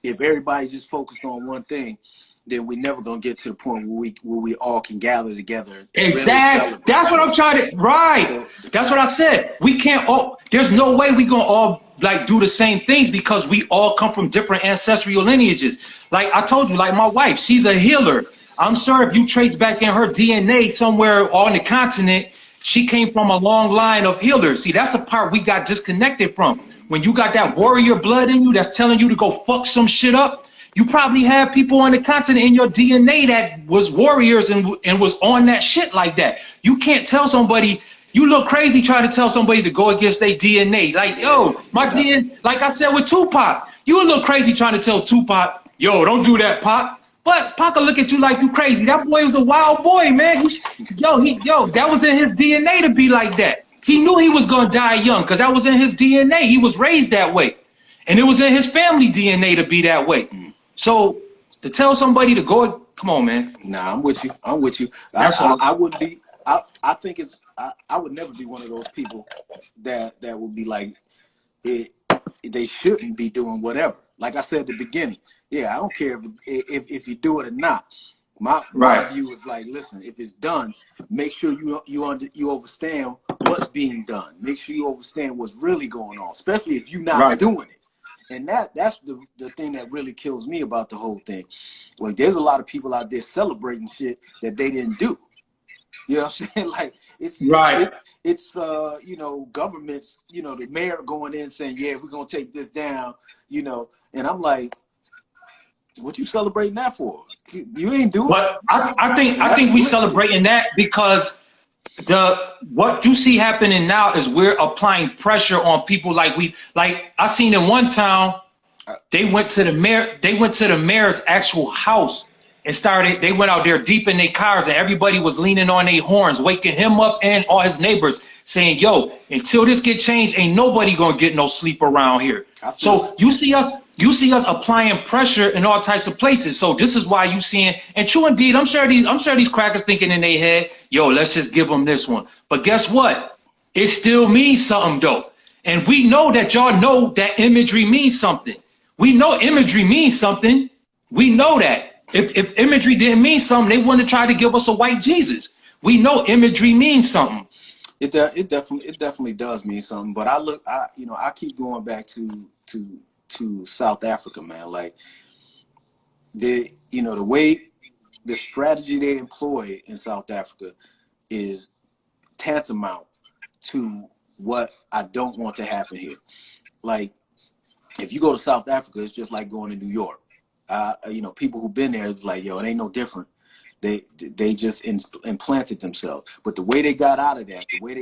if everybody's just focused on one thing, then we're never gonna get to the point where we all can gather together. Exactly. Really, that's what I'm trying to. Right. That's what I said. We can't all. There's no way we gonna all like do the same things, because we all come from different ancestral lineages. Like I told you, like my wife, she's a healer. I'm sure if you trace back in her DNA somewhere on the continent, she came from a long line of healers. See, that's the part we got disconnected from. When you got that warrior blood in you that's telling you to go fuck some shit up, you probably have people on the continent in your DNA that was warriors and was on that shit like that. You can't tell somebody, you look crazy trying to tell somebody to go against their DNA. Like, yo, my DNA, like I said with Tupac, you look crazy trying to tell Tupac, yo, don't do that, Pac. But Pac will look at you like you crazy. That boy was a wild boy, man. Yo, that was in his DNA to be like that. He knew he was gonna die young, because that was in his DNA. He was raised that way. And it was in his family DNA to be that way. So to tell somebody to go, come on, man. Nah, I'm with you. That's I wouldn't be. I think it's. I would never be one of those people that would be like, they shouldn't be doing whatever. Like I said at the beginning, yeah, I don't care if you do it or not. My view is like, listen, if it's done, make sure you understand what's being done. Make sure you understand what's really going on, especially if you're not doing it. And that's the thing that really kills me about the whole thing. Like, there's a lot of people out there celebrating shit that they didn't do. You know what I'm saying? Like, it's you know, governments, you know, the mayor going in saying, yeah, we're gonna take this down, you know, and I'm like, what you celebrating that for? You ain't doing it. I think we celebrating that because what you see happening now is we're applying pressure on people. Like I seen in one town, they went to the mayor's actual house and they went out there deep in their cars, and everybody was leaning on their horns, waking him up and all his neighbors, saying, yo, until this get changed, ain't nobody gonna get no sleep around here. So you see us applying pressure in all types of places. So this is why you seeing, and true indeed, I'm sure these crackers thinking in their head, yo, let's just give them this one. But guess what? It still means something though. And we know that y'all know that imagery means something. We know imagery means something. We know that. If imagery didn't mean something, they wouldn't have tried to give us a white Jesus. We know imagery means something. It definitely does mean something. But I keep going back to South Africa, man. Like, the way the strategy they employ in South Africa is tantamount to what I don't want to happen here. Like, if you go to South Africa, it's just like going to New York. People who've been there, it's like, yo, it ain't no different. They just implanted themselves. But the way they got out of that, the way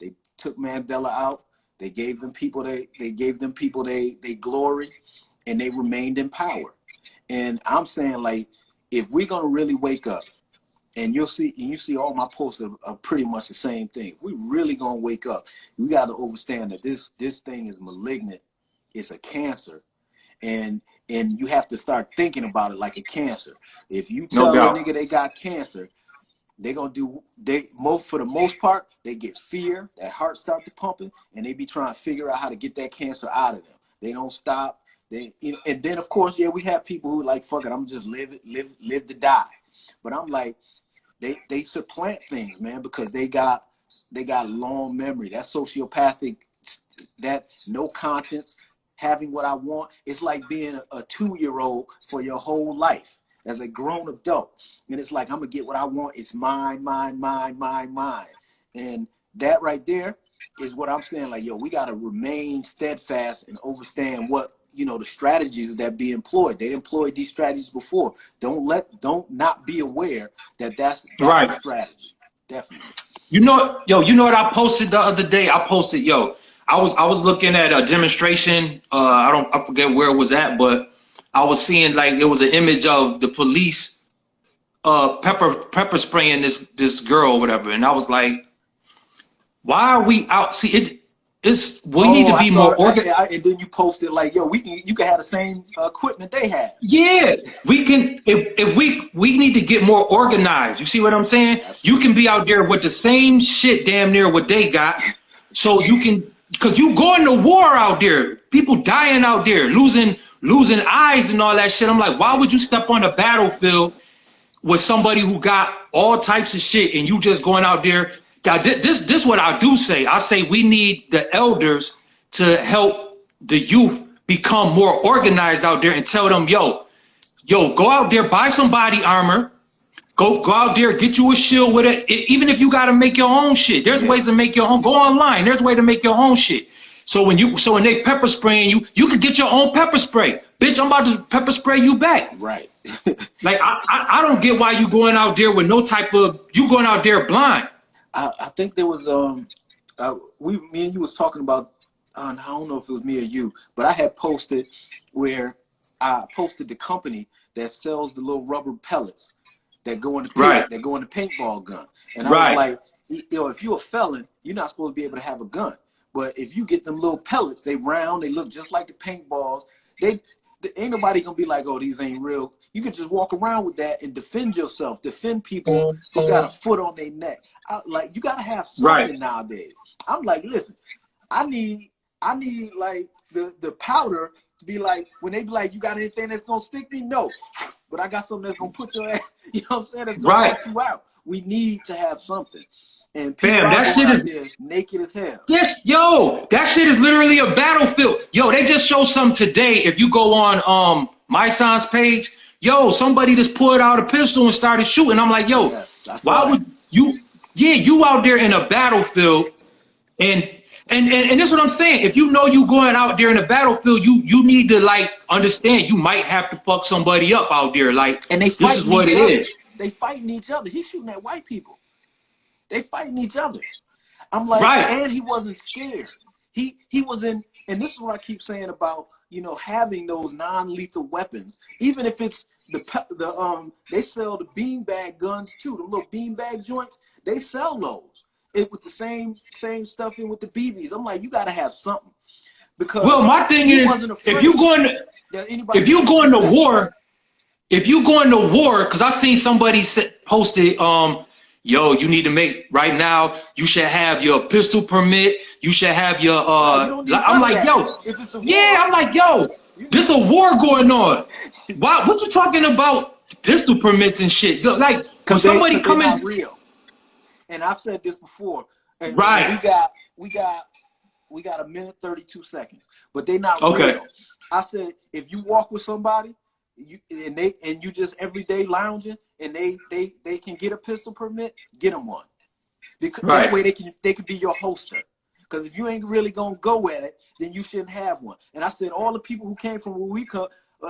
they took Mandela out, they gave them people they glory, and they remained in power. And I'm saying, like, if we're gonna really wake up, and you see all my posts are pretty much the same thing. If we really gonna wake up, we got to understand that this thing is malignant. It's a cancer. And you have to start thinking about it like a cancer. If you tell a nigga they got cancer, they gonna for the most part, they get fear, that heart start to pumping, and they be trying to figure out how to get that cancer out of them. They don't stop. And then of course, yeah, we have people who like, fuck it, I'm just live to die. But I'm like, they supplant things, man, because they got long memory. That sociopathic, that no conscience, having what I want. It's like being a 2-year-old for your whole life as a grown adult. And it's like, I'm gonna get what I want. It's mine, mine, mine, mine, mine. And that right there is what I'm saying. Like, yo, we gotta remain steadfast and understand what, the strategies that be employed. They employed these strategies before. Don't not be aware that that's right. A strategy. Definitely. You know what I posted the other day? I was looking at a demonstration. I forget where it was at, but I was seeing, like, it was an image of the police pepper spraying this girl or whatever, and I was like, why are we out? See, we need to be more organized. And then you posted like, yo, you can have the same equipment they have. Yeah, we can. If we need to get more organized. You see what I'm saying? Absolutely. You can be out there with the same shit, damn near what they got, so you can, because you going to war out there, people dying out there, losing eyes and all that shit. I'm like, why would you step on a battlefield with somebody who got all types of shit and you just going out there? Now, this what I do say. I say we need the elders to help the youth become more organized out there and tell them, yo, go out there, buy some body armor, go out there, get you a shield with it. Even if you got to make your own shit, there's ways to make your own. Go online, there's a way to make your own shit. So when they pepper spraying you could get your own pepper spray. Bitch, I'm about to pepper spray you back. Right. Like I don't get why you going out there with no type of, you going out there blind. I think there was me and you was talking about, I don't know if it was me or you, but I had posted where I posted the company that sells the little rubber pellets that go in the paint, that go in the paintball gun. And I was like, if you're a felon, you're not supposed to be able to have a gun. But if you get them little pellets, they round, they look just like the paintballs. Ain't nobody gonna be like, oh, these ain't real. You can just walk around with that and defend yourself, defend people who got a foot on their neck. Like, you gotta have something nowadays. I'm like, listen, I need like the powder to be like, when they be like, you got anything that's gonna stick me? No, but I got something that's gonna put your ass, you know what I'm saying? That's gonna knock you out. We need to have something. And people that shit is there naked as hell. Yes, yo, that shit is literally a battlefield. Yo, they just showed some today. If you go on my son's page, yo, somebody just pulled out a pistol and started shooting. I'm like, yo, why would you? Yeah, you out there in a battlefield, and this is what I'm saying. If you know you going out there in a battlefield, you need to like understand you might have to fuck somebody up out there. Like, and they this is what it is. They fighting each other. He's shooting at white people. They fighting each other. I'm like, and he wasn't scared. He was in, and this is what I keep saying about, you know, having those non-lethal weapons. Even if it's they sell the beanbag guns too, the little beanbag joints. They sell those. With the same stuff in with the BBs. I'm like, you gotta have something. Because my thing is, if you going to war, because I seen somebody posted, yo, you need to make right now. You should have your pistol permit. You should have your. I'm like, yo, I'm like, yo, there's a war going on. Why? What you talking about? Pistol permits and shit. Like, when somebody come in. Real. And I've said this before. And we got a minute 32 seconds, but they not real. I said, if you walk with somebody, and you just everyday lounging, and they can get a pistol permit, get them one, because that way they can be your holster. Because if you ain't really gonna go at it, then you shouldn't have one. And I said, all the people who came from where we come,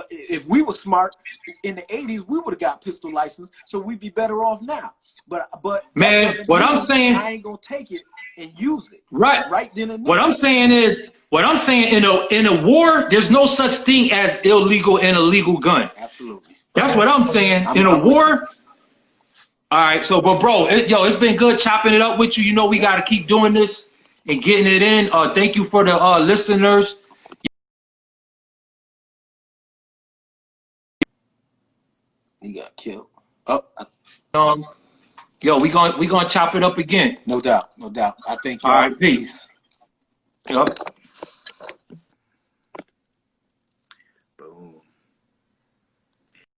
if we were smart in the 80s, we would have got pistol license, so we'd be better off now. But man, what I'm saying, I ain't gonna take it and use it. Right then and there. What I'm saying in a war, there's no such thing as illegal and illegal gun. Absolutely. That's what I'm saying. In a war. All right. So, but bro, it's been good chopping it up with you. You know, we got to keep doing this and getting it in. Thank you for the listeners. He got killed. We gonna chop it up again. No doubt. I think. All right, peace. Yep.